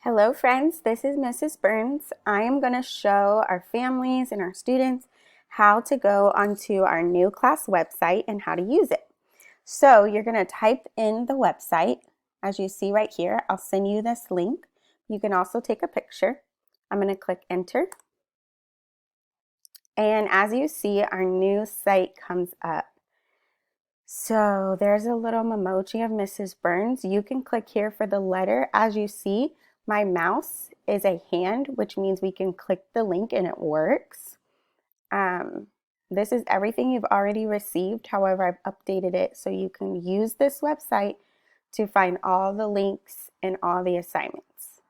Hello friends, this is Mrs. Burns. I am going to show our families and our students how to go onto our new class website and how to use it. So you're going to type in the website, as you see right here. I'll send you this link. You can also take a picture. I'm going to click enter. And as you see, our new site comes up. So there's a little emoji of Mrs. Burns. You can click here for the letter. As you see, my mouse is a hand, which means we can click the link and it works. This is everything you've already received. However, I've updated it so you can use this website to find all the links and all the assignments.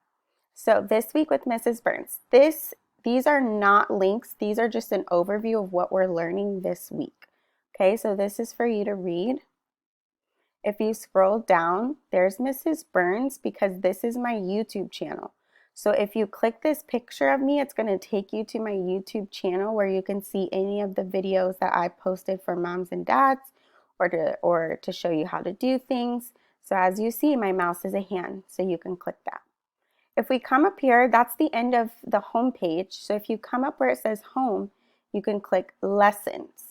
So this week with Mrs. Burns, these are not links. These are just an overview of what we're learning this week. Okay, so this is for you to read. If you scroll down, there's Mrs. Burns because this is my YouTube channel. So if you click this picture of me, it's going to take you to my YouTube channel where you can see any of the videos that I posted for moms and dads or to show you how to do things. So as you see, my mouse is a hand, so you can click that. If we come up here, that's the end of the home page. So if you come up where it says home, you can click lessons.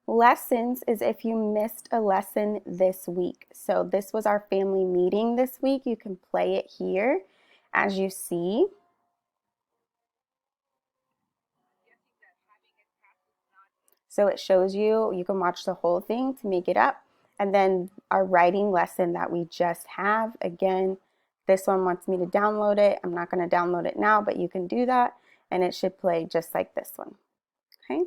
Lessons is if you missed a lesson this week. So this was our family meeting this week. You can play it here as you see. So it shows you, you can watch the whole thing to make it up. And then our writing lesson that we just have, again, this one wants me to download it. I'm not going to download it now, but you can do that. And it should play just like this one. Okay.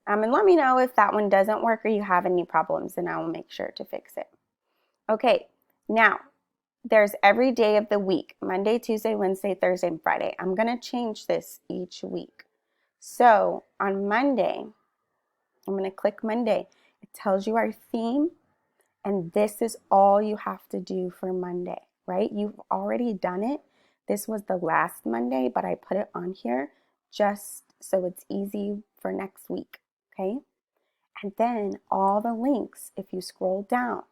And let me know if that one doesn't work or you have any problems, and I will make sure to fix it. Okay, now there's every day of the week, Monday, Tuesday, Wednesday, Thursday, and Friday. I'm going to change this each week. So on Monday, I'm going to click Monday. It tells you our theme, and this is all you have to do for Monday, right? You've already done it. This was the last Monday, but I put it on here just so it's easy for next week. Okay, and then all the links, if you scroll down,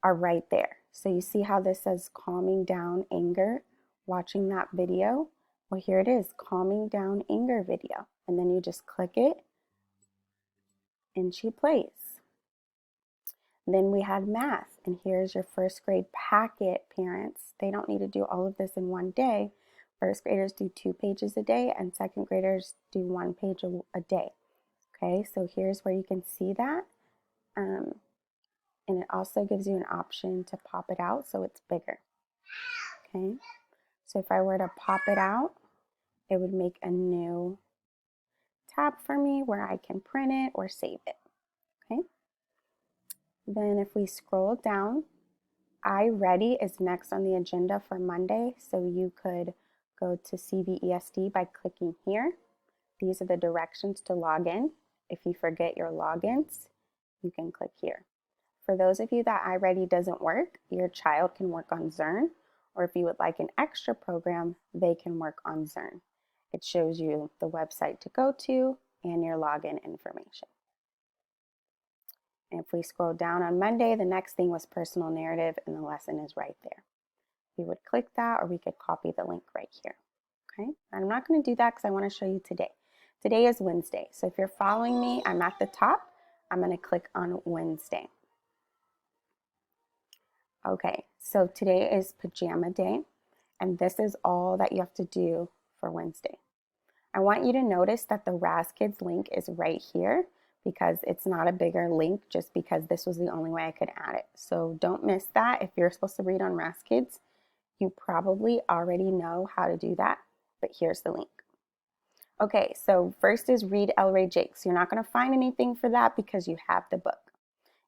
are right there. So you see how this says calming down anger, watching that video? Well, here it is, calming down anger video. And then you just click it and she plays. Then we had math, and here's your first grade packet, parents. They don't need to do all of this in one day. First graders do 2 pages a day, and second graders do 1 page a day. Okay, so here's where you can see that. And it also gives you an option to pop it out so it's bigger. Okay, so if I were to pop it out, it would make a new tab for me where I can print it or save it. Okay, then if we scroll down, iReady is next on the agenda for Monday, so you could go to CVESD by clicking here. These are the directions to log in. If you forget your logins, you can click here. For those of you that iReady doesn't work, your child can work on Zearn, or if you would like an extra program, they can work on Zearn. It shows you the website to go to and your login information. And if we scroll down on Monday, the next thing was personal narrative, and the lesson is right there. We would click that, or we could copy the link right here. Okay, and I'm not going to do that because I want to show you today. Today is Wednesday, so if you're following me, I'm at the top. I'm going to click on Wednesday. Okay, so today is pajama day, and this is all that you have to do for Wednesday. I want you to notice that the Raz-Kids link is right here because it's not a bigger link just because this was the only way I could add it. So don't miss that. If you're supposed to read on Raz-Kids, you probably already know how to do that, but here's the link. Okay, so first is read El Ray Jakes. You're not going to find anything for that because you have the book.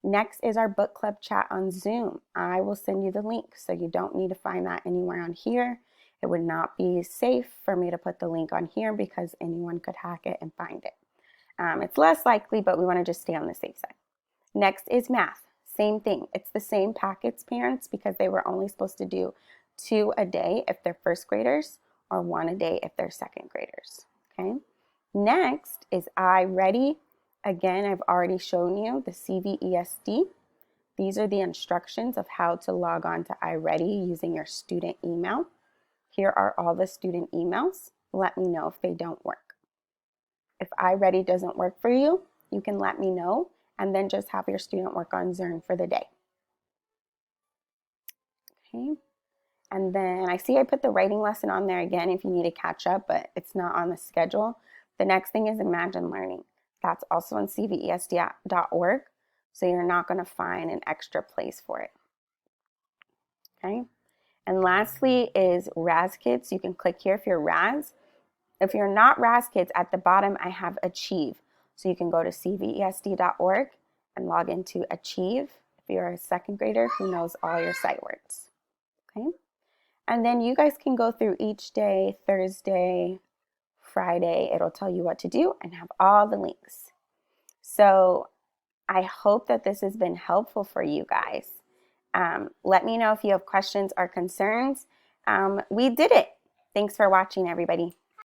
Next is our book club chat on Zoom. I will send you the link, so you don't need to find that anywhere on here. It would not be safe for me to put the link on here because anyone could hack it and find it. It's less likely, but we want to just stay on the safe side. Next is math. Same thing. It's the same packets, parents, because they were only supposed to do 2 a day if they're first graders or 1 a day if they're second graders. Okay. Next is iReady. Again, I've already shown you the CVESD. These are the instructions of how to log on to iReady using your student email. Here are all the student emails. Let me know if they don't work. If iReady doesn't work for you, you can let me know and then just have your student work on Zearn for the day. Okay. And then I see I put the writing lesson on there again if you need to catch up, but it's not on the schedule. The next thing is Imagine Learning. That's also on cvesd.org, so you're not going to find an extra place for it. Okay. And lastly is Raz Kids. You can click here if you're Raz. If you're not Raz Kids, at the bottom I have Achieve. So you can go to cvesd.org and log into Achieve if you're a second grader who knows all your sight words. Okay. And then you guys can go through each day, Thursday, Friday. It'll tell you what to do and have all the links. So I hope that this has been helpful for you guys. Let me know if you have questions or concerns. We did it. Thanks for watching, everybody.